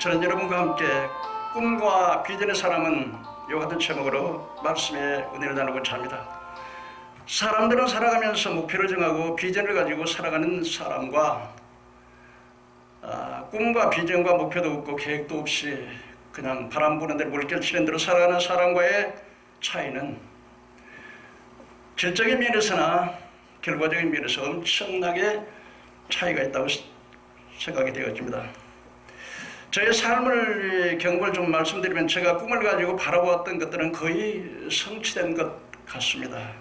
저는 여러분과 함께 꿈과 비전의 사람은 이와 같은 제목으로 말씀의 은혜를 나누고자 합니다. 사람들은 살아가면서 목표를 정하고 비전을 가지고 살아가는 사람과 꿈과 비전과 목표도 없고 계획도 없이 그냥 바람 부는 대로 물결 치는 대로 살아가는 사람과의 차이는 질적인 면에서나 결과적인 면에서 엄청나게 차이가 있다고 생각이 되어집니다. 저의 삶을 경험을 좀 말씀드리면 제가 꿈을 가지고 바라보았던 것들은 거의 성취된 것 같습니다.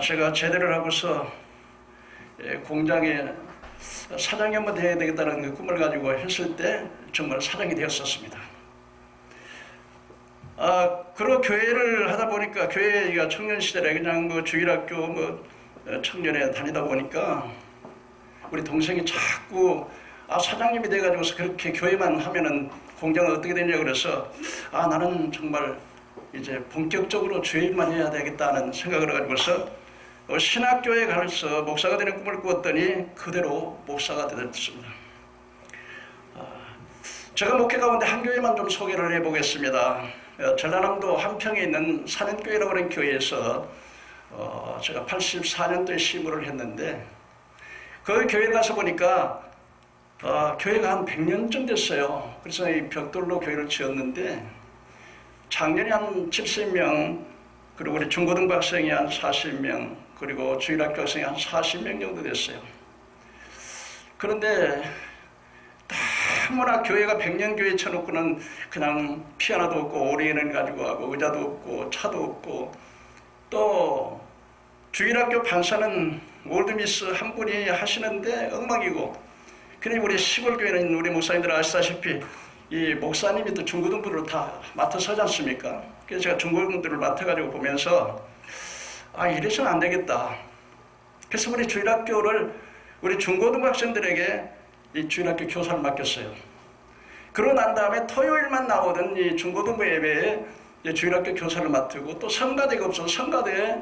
제가 제대를 하고서 공장에 사장이 한번 되어야 되겠다는 그 꿈을 가지고 했을 때 정말 사장이 되었었습니다. 그리고 교회를 하다 보니까 교회가 청년 시절에 그냥 주일학교 청년에 다니다 보니까 우리 동생이 자꾸 사장님이 돼가지고서 그렇게 교회만 하면은 공장은 어떻게 되냐 그래서 나는 정말 이제 본격적으로 주일만 해야 되겠다는 생각을 해가지고서 신학교에 가서 목사가 되는 꿈을 꾸었더니 그대로 목사가 되었습니다. 제가 목회 가운데 한 교회만 좀 소개를 해보겠습니다. 전라남도 한평에 있는 산현교회라고 하는 교회에서 제가 84년도에 시무를 했는데 그 교회 가서 보니까 교회가 한 100년쯤 됐어요. 그래서 이 벽돌로 교회를 지었는데 작년에 한 70명, 그리고 우리 중고등부 학생이 한 40명, 그리고 주일학교 학생이 한 40명 정도 됐어요. 그런데 아무나 교회가 100년 교회 쳐놓고는 그냥 피아노도 없고 오리엔을 가지고 하고 의자도 없고 차도 없고, 또 주일학교 반사는 올드미스 한 분이 하시는데 엉망이고, 그러니 우리 시골 교회는 우리 목사님들 아시다시피 이 목사님이 또 중고등부를 다 맡아서지 않습니까? 그래서 제가 중고등부를 맡아가지고 보면서 이래서는 안 되겠다. 그래서 우리 주일학교를 우리 중고등부 학생들에게 이 주일학교 교사를 맡겼어요. 그러고 난 다음에 토요일만 나오던 이 중고등부 예배에 주일학교 교사를 맡고, 또 성가대가 없어서 성가대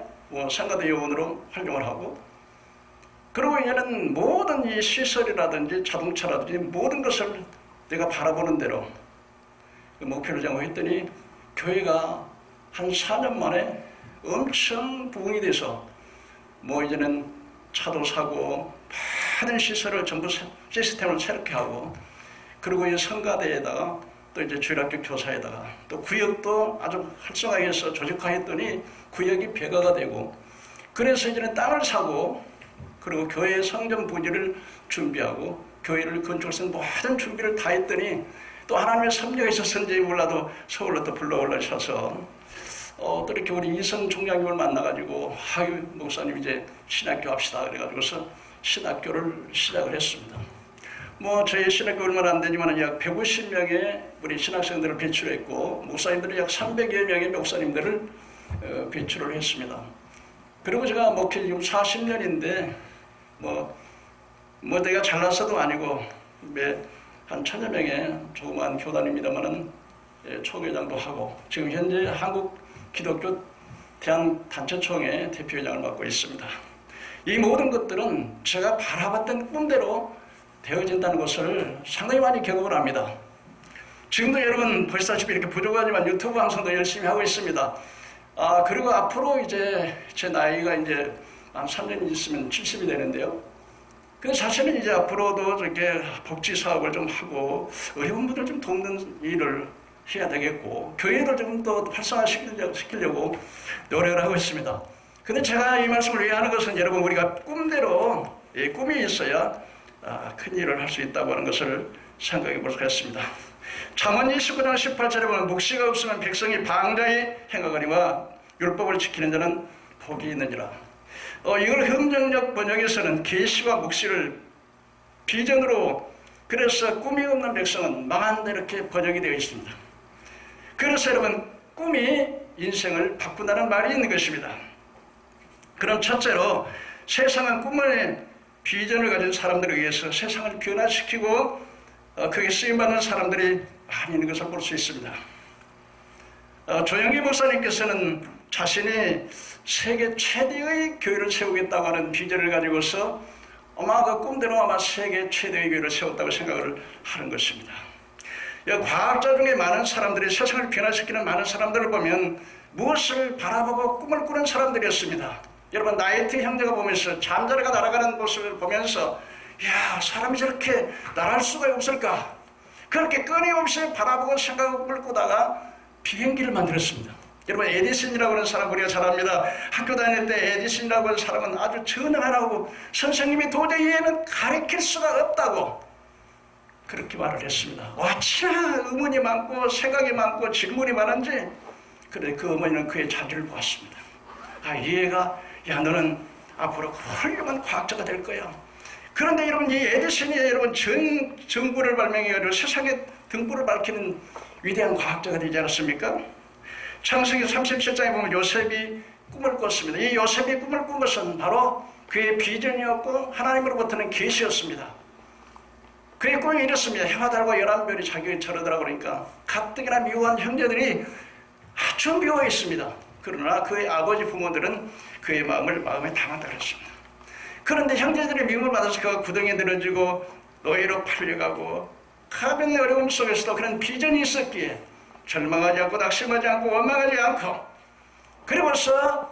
요원으로 활용을 하고, 그리고 이제는 모든 이 시설이라든지 자동차라든지 모든 것을 내가 바라보는 대로 그 목표를 정했더니 교회가 한 4년 만에 엄청 부흥이 돼서 이제는 차도 사고 많은 시설을 전부 시스템을 새롭게 하고, 그리고 이 성가대에다가 또 이제 주일학교 교사에다가 또 구역도 아주 활성화하게 해서 조직화했더니 구역이 배가가 되고, 그래서 이제는 땅을 사고, 그리고 교회의 성전 부지를 준비하고 교회를 건축해서 모든 준비를 다 했더니 또 하나님의 섭리가 있었는지 몰라도 서울로 또 불러올라셔서 또 이렇게 우리 이성 총장님을 만나가지고 목사님 이제 신학교 합시다 그래가지고서 신학교를 시작을 했습니다. 저희 신학교 얼마나 안 되지만 약 150명의 우리 신학생들을 배출했고, 목사님들은 약 300여 명의 목사님들을 배출을 했습니다. 그리고 제가 목회 지금 40년인데 내가 잘났어도 아니고 한 1000여 명의 조그마한 교단입니다만은 초교장도 하고, 지금 현재 한국 기독교 대한단체총회 대표회장을 맡고 있습니다. 이 모든 것들은 제가 바라봤던 꿈대로 되어진다는 것을 상당히 많이 경험을 합니다. 지금도 여러분 보시다시피 이렇게 부족하지만 유튜브 방송도 열심히 하고 있습니다. 그리고 앞으로 이제 제 나이가 이제 한 3년 있으면 70이 되는데요. 그래서 사실은 이제 앞으로도 이렇게 복지 사업을 좀 하고 어려운 분들 좀 돕는 일을 해야 되겠고, 교회를 좀 더 활성화시키려고 노력을 하고 있습니다. 근데 제가 이 말씀을 왜 하는 것은 여러분, 우리가 꿈대로 꿈이 있어야 큰 일을 할 수 있다고 하는 것을 생각해 보도록 하겠습니다. 잠언 29장 18절에 보면 묵시가 없으면 백성이 방자히 행하거니와 율법을 지키는 자는 복이 있느니라. 이걸 흥정력 번역에서는 계시와 묵시를 비전으로, 그래서 꿈이 없는 백성은 망한다 이렇게 번역이 되어 있습니다. 그래서 여러분, 꿈이 인생을 바꾼다는 말이 있는 것입니다. 그럼 첫째로 세상은 꿈을 비전을 가진 사람들에 의해서 세상을 변화시키고 그게 쓰임받는 사람들이 많이 있는 것을 볼 수 있습니다. 조영기 목사님께서는 자신이 세계 최대의 교회를 세우겠다고 하는 비전을 가지고서 아마 그 꿈대로 아마 세계 최대의 교회를 세웠다고 생각을 하는 것입니다. 과학자 중에 많은 사람들이 세상을 변화시키는 많은 사람들을 보면 무엇을 바라보고 꿈을 꾸는 사람들이었습니다. 여러분 나이트 형제가 보면서 잠자리가 날아가는 모습을 보면서 야 사람이 저렇게 날아갈 수가 없을까 그렇게 끊임없이 바라보고 생각하고 꿈을 꾸다가 비행기를 만들었습니다. 여러분 에디슨이라고 하는 사람 우리가 잘 압니다. 학교 다닐 때 에디슨이라고 하는 사람은 아주 전능하라고 선생님이 도저히 얘는 가르칠 수가 없다고 그렇게 말을 했습니다. 어찌나 의문이 많고 생각이 많고 질문이 많은지 그래 그 어머니는 그의 자질을 보았습니다. 이 애가 야 너는 앞으로 훌륭한 과학자가 될 거야. 그런데 여러분 이 에디슨이 여러분 전구를 발명해가지고 세상의 등불을 밝히는 위대한 과학자가 되지 않았습니까? 창세기 37장에 보면 요셉이 꿈을 꿨습니다. 이 요셉이 꿈을 꾼 것은 바로 그의 비전이었고 하나님으로부터는 계시였습니다. 그의 꿈이 이렇습니다. 해와 달과 11별이 자기에게 절하더라 그러니까 가뜩이나 미워한 형제들이 아주 미워 있습니다. 그러나 그의 아버지 부모들은 그의 마음에 담았다 그랬습니다. 그런데 형제들의 미움을 받아서 그가 구덩이에 늘어지고 노예로 팔려가고 가변의 어려움 속에서도 그런 비전이 있었기에 절망하지 않고 낙심하지 않고 원망하지 않고 그리고서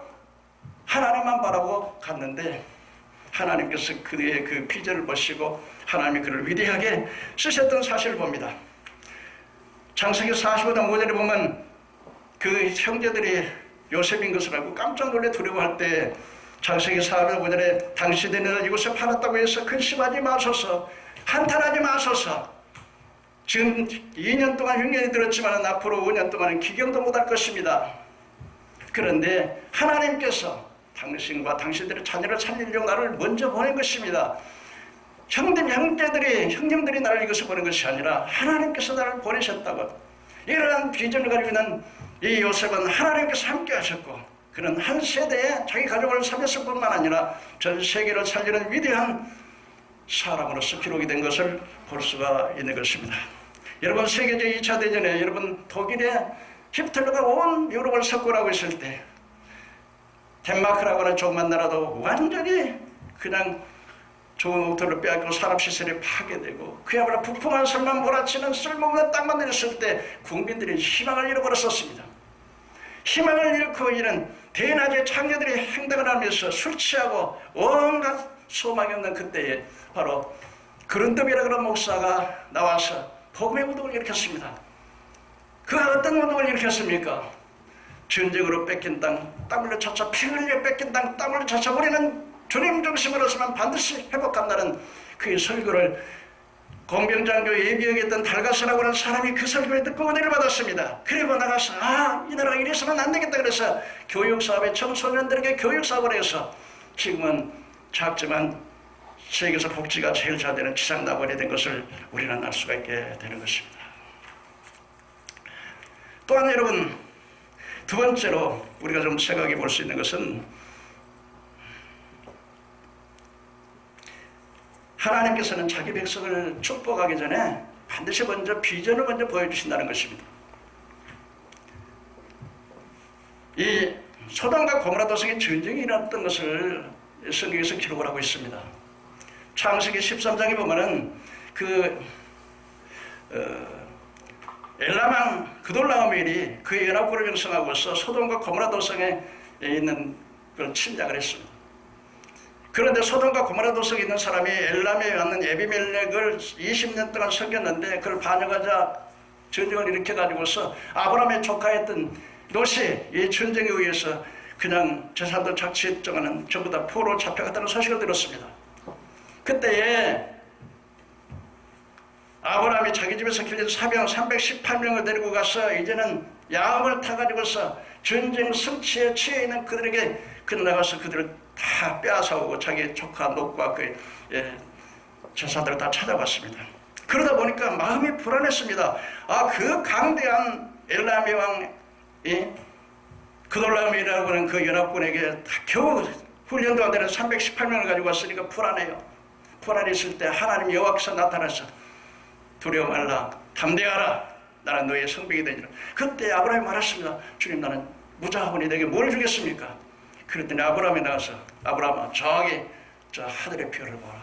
하나님만 바라보고 갔는데 하나님께서 그의 그 비전을 보시고 하나님이 그를 위대하게 쓰셨던 사실을 봅니다. 창세기 45장 5절에 보면 그 형제들이 요셉인 것을 알고 깜짝 놀래 두려워할 때 창세기 45장 5절에 당신들은 이곳에 팔았다고 해서 근심하지 마소서 한탄하지 마소서 지금 2년 동안 흉년이 들었지만 앞으로 5년 동안은 기경도 못할 것입니다. 그런데 하나님께서 당신과 당신들의 자녀를 살리려고 나를 먼저 보낸 것입니다. 형님들이 나를 이것을 보낸 것이 아니라 하나님께서 나를 보내셨다고. 이러한 비전을 가지고 있는 이 요셉은 하나님께서 함께 하셨고 그는 한 세대에 자기 가족을 살렸을 뿐만 아니라 전 세계를 살리는 위대한 사람으로서 기록이 된 것을 볼 수가 있는 것입니다. 여러분 세계 제2차 대전에 여러분 독일의 히틀러가 온 유럽을 석권하고 있을 때 덴마크라고 하는 조그만 나라도 완전히 그냥 좋은 옥토를 빼앗고 산업 시설이 파괴되고 그야말로 부풍한 설만 몰아치는 쓸모없는 땅만 내렸을 때 국민들이 희망을 잃어버렸었습니다. 희망을 잃고 이런 대낮에 창녀들이 행동을 하면서 술 취하고 온갖 소망이 없는 그때에 바로 그른더비라고 하는 목사가 나와서 복음의 운동을 일으켰습니다. 그가 어떤 운동을 일으켰습니까? 전쟁으로 뺏긴 땅, 땀 흘려 차차 피 흘려 뺏긴 땅, 땀 흘려 차차 우리는 주님 중심으로서만 반드시 회복한다는 그의 설교를 공병장교 예비역에 있던 달가스라고 하는 사람이 그 설교를 듣고 은혜를 받았습니다. 그리고 나가서 이 나라가 이래서는 안 되겠다 그래서 교육사업에 청소년들에게 교육사업을 해서 지금은 작지만 세계에서 복지가 제일 잘 되는 지상나발이 된 것을 우리는 알 수가 있게 되는 것입니다. 또한 여러분 두 번째로 우리가 좀 생각해 볼 수 있는 것은 하나님께서는 자기 백성을 축복하기 전에 반드시 먼저 비전을 먼저 보여주신다는 것입니다. 이 소돔과 고모라 도성에 전쟁이 일어났던 것을 성경에서 기록을 하고 있습니다. 창세기 13장에 보면은 엘람왕 그돌라오멜이 그의 연합군을 형성하고서 소돔과 고모라 도성에 있는 걸 침략을 했습니다. 그런데 소돔과 고모라 도성에 있는 사람이 엘람에 왔는 에비멜렉을 20년 동안 섬겼는데 그걸 반역하자 전쟁을 일으켜가지고서 아브라함의 조카였던 롯이 이 전쟁에 의해서 그냥 재산도 착취했지만은 전부 다 포로 잡혀갔다는 소식을 들었습니다. 그때에 아브라함이 자기 집에서 길린 사병 318명을 데리고 가서 이제는 야합을 타가지고서 전쟁 성취에 취해 있는 그들에게 나가서 그들을 다 빼앗아오고 자기 조카 롯과 그 재산들을 다 찾아왔습니다. 그러다 보니까 마음이 불안했습니다. 그 강대한 엘람의 왕이 그돌라오멜이라고 하는 그 연합군에게 겨우 훈련도 안 되는 318명을 가지고 왔으니까 불안해요. 불안했을 때 하나님 여호와께서 나타나서 두려워 말라 담대하라 나는 너의 성벽이 되니라. 그때 아브라함이 말했습니다. 주님 나는 무장하오니 내게 뭘 주겠습니까? 그랬더니 아브라함이 나와서 아브라함아 저기 저 하늘의 별을 보라.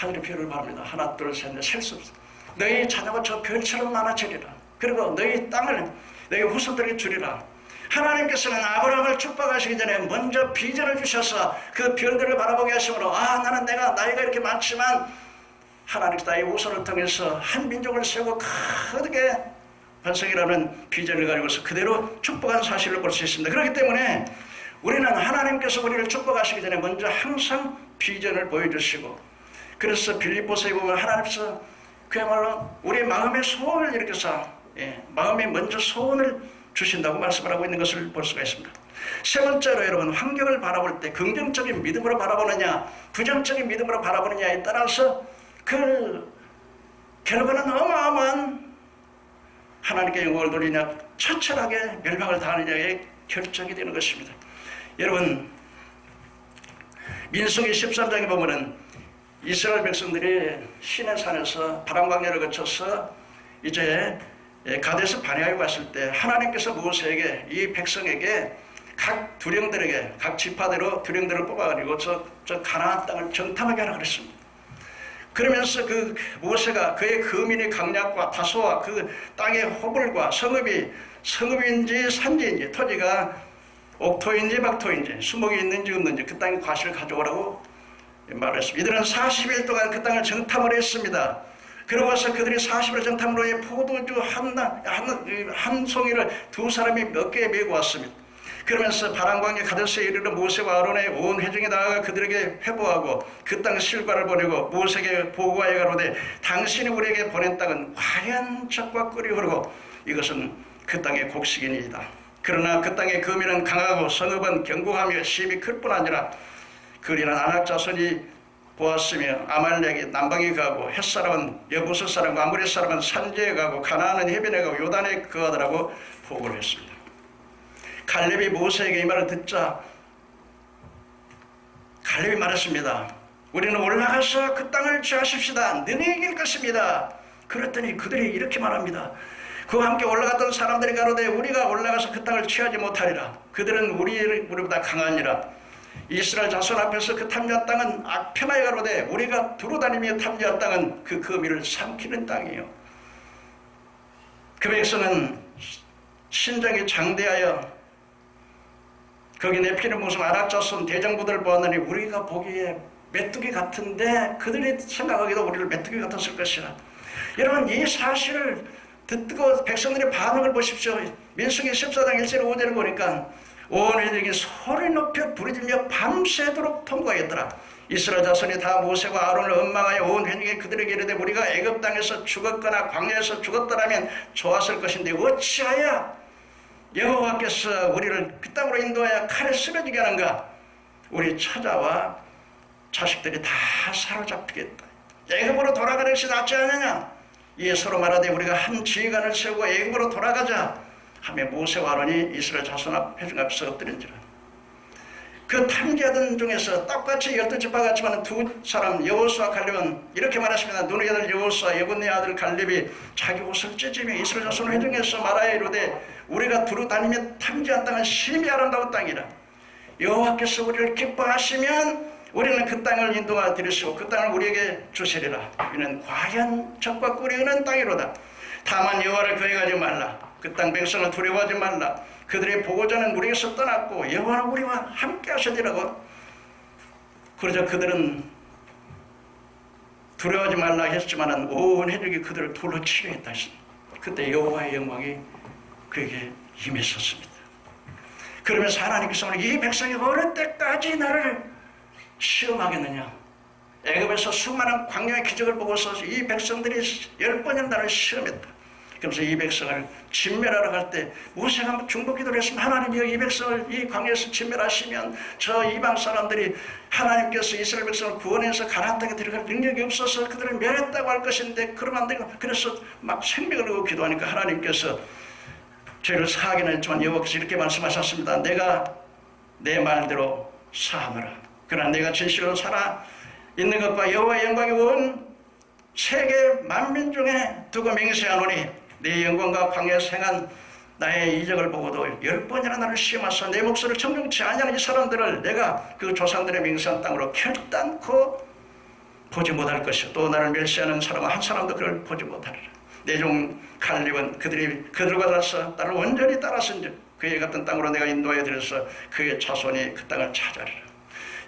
하늘의 별을 바랍니다. 하나 둘 셋 넷 셀 수 없어. 너희 자녀가 저 별처럼 많아지리라. 그리고 너희 땅을 너희 후손들에게 주리라. 하나님께서는 아브라함을 축복하시기 전에 먼저 비전을 주셔서 그 별들을 바라보게 하시므로 나는 내가 나이가 이렇게 많지만 하나님께서 나의 후손을 통해서 한 민족을 세우고 크게 번성이라는 비전을 가지고서 그대로 축복한 사실을 볼 수 있습니다. 그렇기 때문에 우리는 하나님께서 우리를 축복하시기 전에 먼저 항상 비전을 보여주시고, 그래서 빌립보서에 보면 하나님께서 그야말로 우리의 마음의 소원을 일으켜서 마음에 먼저 소원을 주신다고 말씀을 하고 있는 것을 볼 수가 있습니다. 세 번째로 여러분, 환경을 바라볼 때 긍정적인 믿음으로 바라보느냐 부정적인 믿음으로 바라보느냐에 따라서 그 결과는 어마어마한 하나님께 영광을 돌리냐 처철하게 멸망을 당하느냐에 결정이 되는 것입니다. 여러분, 민수기 13장에 보면은 이스라엘 백성들이 시내산에서 바람광야를 거쳐서 이제 가데스 바네아에 왔을 때 하나님께서 모세에게 이 백성에게 각 두령들에게 각 지파대로 두령들을 뽑아가지고 저 가나안 땅을 정탐하게 하라 그랬습니다. 그러면서 그 모세가 그의 거민의 강약과 다소와 그 땅의 호불과 성읍인지 산지인지 토지가 옥토인지 박토인지 수목이 있는지 없는지 그 땅의 과실을 가져오라고 말했습니다. 이들은 40일 동안 그 땅을 정탐을 했습니다. 그러고서 그들이 40일 정탐으로 해 포도주 한 송이를 두 사람이 몇 개에 메고 왔습니다. 그러면서 바람광야 가데스에 이르러 모세와 아론의 온 회중에 나아가 그들에게 회보하고 그 땅 실과를 보내고 모세에게 보고하여 가로되 당신이 우리에게 보낸 땅은 과연 젖과 꿀이 흐르고 이것은 그 땅의 곡식이니이다. 그러나 그 땅의 거민은 강하고 성읍은 견고하며 심이 클 뿐 아니라 그리는 아낙 자손이 보았으며 아말렉이 남방에 가고 햇사람은 여부스 사람과 아므리 사람은 산지에 가고 가나안은 해변에 가고 요단에 거하더라고 보고를 했습니다. 갈렙이 모세에게 이 말을 듣자 갈렙이 말했습니다. 우리는 올라가서 그 땅을 취하십시다. 능히 이길 것입니다. 그랬더니 그들이 이렇게 말합니다. 그와 함께 올라갔던 사람들이 가로되 우리가 올라가서 그 땅을 취하지 못하리라. 그들은 우리보다 강하니라. 이스라엘 자손 앞에서 그 탐지한 땅은 악평하여 가로되 우리가 두루다니며 탐지한 땅은 그 거미를 삼키는 땅이요. 그 백성은 신장이 장대하여 거기 내피는 무슨 아낙 자손 대장부들을 보았느니 우리가 보기에 메뚜기 같은데 그들이 생각하기도 우리를 메뚜기 같았을 것이라. 여러분, 이 사실을 듣고 백성들의 반응을 보십시오. 민수기 14장 1절 5절을 보니까 온 회중이 소리 높여 부르짖며 밤새도록 통곡하였더라. 이스라엘 자손이 다 모세와 아론을 원망하여 온 회중이 그들에게 이르되 우리가 애굽 땅에서 죽었거나 광야에서 죽었더라면 좋았을 것인데 어찌하여 여호와께서 우리를 그 땅으로 인도하여 칼에 쓰러지게 하는가? 우리 처자와 자식들이 다 사로잡히겠다. 애굽으로 돌아가는 것이 낫지 않느냐? 이에 서로 말하되 우리가 한 지휘관을 세우고 애굽으로 돌아가자 하며 모세와 아론이 이스라엘 자손 앞 회중 앞에서 엎드린지라. 그 탐지하던 중에서 똑같이 12지파 같지만 두 사람 여호수아 갈렙은 이렇게 말했습니다. 눈의 아들 여호수아 예분네 아들 갈렙이 자기 옷을 찢으며 이스라엘 자손 회중에서 말하여 이르되 우리가 두루 다니며 탐지한 땅은 심히 아름다운 땅이라. 여호와께서 우리를 기뻐하시면 우리는 그 땅을 인도하여 드리시고 그 땅을 우리에게 주시리라. 이는 과연 젖과 꿀이 흐르는 땅이로다. 다만 여호와를 거역하지 말라. 그 땅 백성을 두려워하지 말라. 그들의 보호자는 우리에게서 떠났고 여호와는 우리와 함께 하시리라고. 그러자 그들은 두려워하지 말라 했지만 온 회중이 그들을 돌로 치려 했다 했습니다. 그때 여호와의 영광이 그에게 임했었습니다. 그러면서 하나님께서 이 백성이 어느 때까지 나를 시험하겠느냐? 애굽에서 수많은 광야의 기적을 보고서 이 백성들이 10번이나 나를 시험했다. 그래서 이 백성을 진멸하러 갈 때 모세가 중보 기도를 했으면 하나님이여 이 백성을 이 광야에서 진멸하시면 저 이방 사람들이 하나님께서 이스라엘 백성을 구원해서 가나안 땅에 들어갈 능력이 없어서 그들을 멸했다고 할 것인데 그러면 안 되고, 그래서 막 생명을 걸고 기도하니까 하나님께서 죄를 사하기는 했지만 여호와께서 이렇게 말씀하셨습니다. 내가 내 말대로 사하노라. 그러나 내가 진실로 살아 있는 것과 여호와의 영광이 온 세계 만민 중에 두고 맹세하노니 내 영광과 광야에서 행한 나의 이적을 보고도 10번이나 나를 시험하사 내 목소리를 청정치 아니하는 이 사람들을 내가 그 조상들의 맹세한 땅으로 결단코 보지 못할 것이요 또 나를 멸시하는 사람은 한 사람도 그를 보지 못하리라. 내 종 갈렙은 그들과 달라서 나를 온전히 따랐은즉 그의 같은 땅으로 내가 인도하여 드려서 그의 자손이 그 땅을 차지하리라.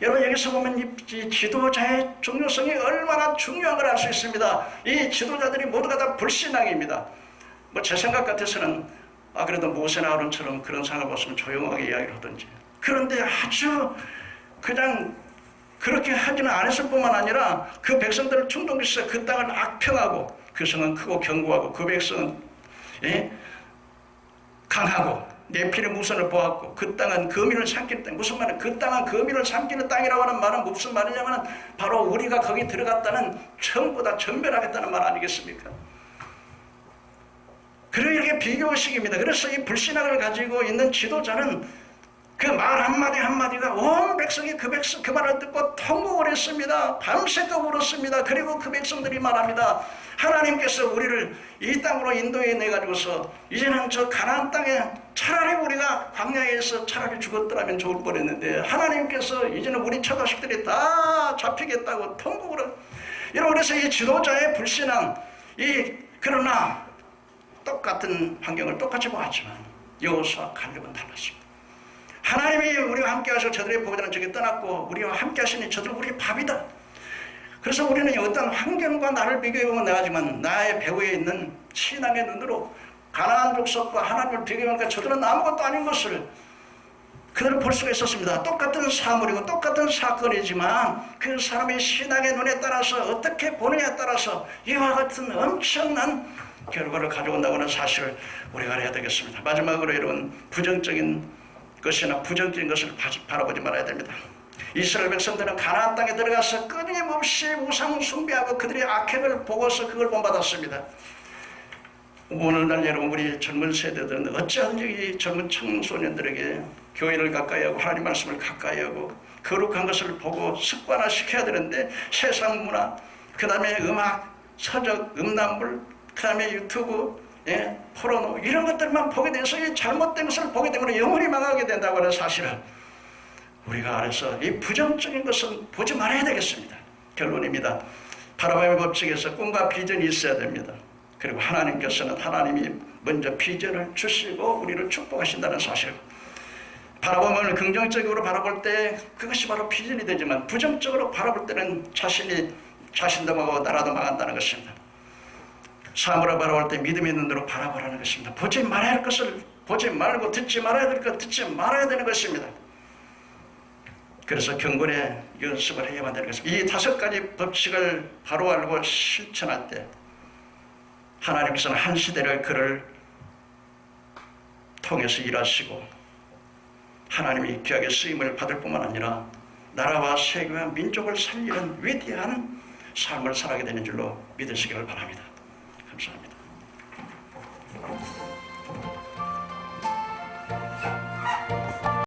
여러분 여기서 보면 이 지도자의 중요성이 얼마나 중요한 걸 알 수 있습니다. 이 지도자들이 모두가 다 불신앙입니다. 뭐 제 생각 같아서는 그래도 모세나 아론처럼 그런 상을 봤으면 조용하게 이야기를 하든지, 그런데 아주 그냥 그렇게 하지는 않았을 뿐만 아니라 그 백성들을 충동시켜 그 땅을 악평하고, 그 성은 크고 견고하고 그 백성은 강하고 내필의 무선을 보았고 그 땅은 거민을 삼키는 땅. 무슨 말은 그 땅은 거민을 삼키는 땅이라고 하는 말은 무슨 말이냐면 바로 우리가 거기 들어갔다는 전부 다 전멸하겠다는 말 아니겠습니까? 그렇게 비교식입니다. 그래서 이 불신앙을 가지고 있는 지도자는 그 말 한마디 한마디가 온 백성이 그 말을 듣고 통곡을 했습니다. 밤새도록 울었습니다. 그리고 그 백성들이 말합니다. 하나님께서 우리를 이 땅으로 인도해 내가지고서 이제는 저 가나안 땅에 차라리 우리가 광야에서 차라리 죽었더라면 좋을 뻔했는데 하나님께서 이제는 우리 처자식들이 다 잡히겠다고 통곡을 하고, 여러분 그래서 이 지도자의 불신앙, 그러나 똑같은 환경을 똑같이 보았지만 여호수아와 갈렙은 달랐습니다. 하나님이 우리와 함께 하셔 저들의 보호자는 저기 떠났고 우리와 함께 하시니 저들은 우리의 밥이다. 그래서 우리는 어떤 환경과 나를 비교해보면 나가지만 나의 배후에 있는 신앙의 눈으로 가나안 족속과 하나님을 비교해보니까 저들은 아무것도 아닌 것을 그들은 볼 수가 있었습니다. 똑같은 사물이고 똑같은 사건이지만 그 사람의 신앙의 눈에 따라서 어떻게 보느냐에 따라서 이와 같은 엄청난 결과를 가져온다고 하는 사실을 우리가 알아야 되겠습니다. 마지막으로 여러분 부정적인 것이나 부정적인 것을 바라보지 말아야 됩니다. 이스라엘 백성들은 가나안 땅에 들어가서 끊임없이 우상 숭배하고 그들의 악행을 보고서 그걸 본받았습니다. 오늘날 여러분 우리 젊은 세대들은 어찌하든지 이 젊은 청소년들에게 교회를 가까이 하고 하나님 말씀을 가까이 하고 거룩한 것을 보고 습관화시켜야 되는데 세상 문화, 그 다음에 음악, 서적, 음란물, 그 다음에 유튜브, 포르노 이런 것들만 보게 돼서 이 잘못된 것을 보게 되면 영원히 망하게 된다고 하는 사실을 우리가 알아서 이 부정적인 것은 보지 말아야 되겠습니다. 결론입니다. 바라바의 법칙에서 꿈과 비전이 있어야 됩니다. 그리고 하나님께서는 하나님이 먼저 비전을 주시고 우리를 축복하신다는 사실. 바라보면 긍정적으로 바라볼 때 그것이 바로 비전이 되지만 부정적으로 바라볼 때는 자신도 망하고 나라도 망한다는 것입니다. 사물을 바라볼 때 믿음의 눈으로 바라보라는 것입니다. 보지 말아야 할 것을 보지 말고 듣지 말아야 될 것 듣지 말아야 되는 것입니다. 그래서 경건의 연습을 해야만 되는 것입니다. 이 5가지 법칙을 바로 알고 실천할 때 하나님께서는 한 시대를 그를 통해서 일하시고 하나님이 귀하게 쓰임을 받을 뿐만 아니라 나라와 세계와 민족을 살리는 위대한 삶을 살아가게 되는 줄로 믿으시기를 바랍니다. 감사합니다.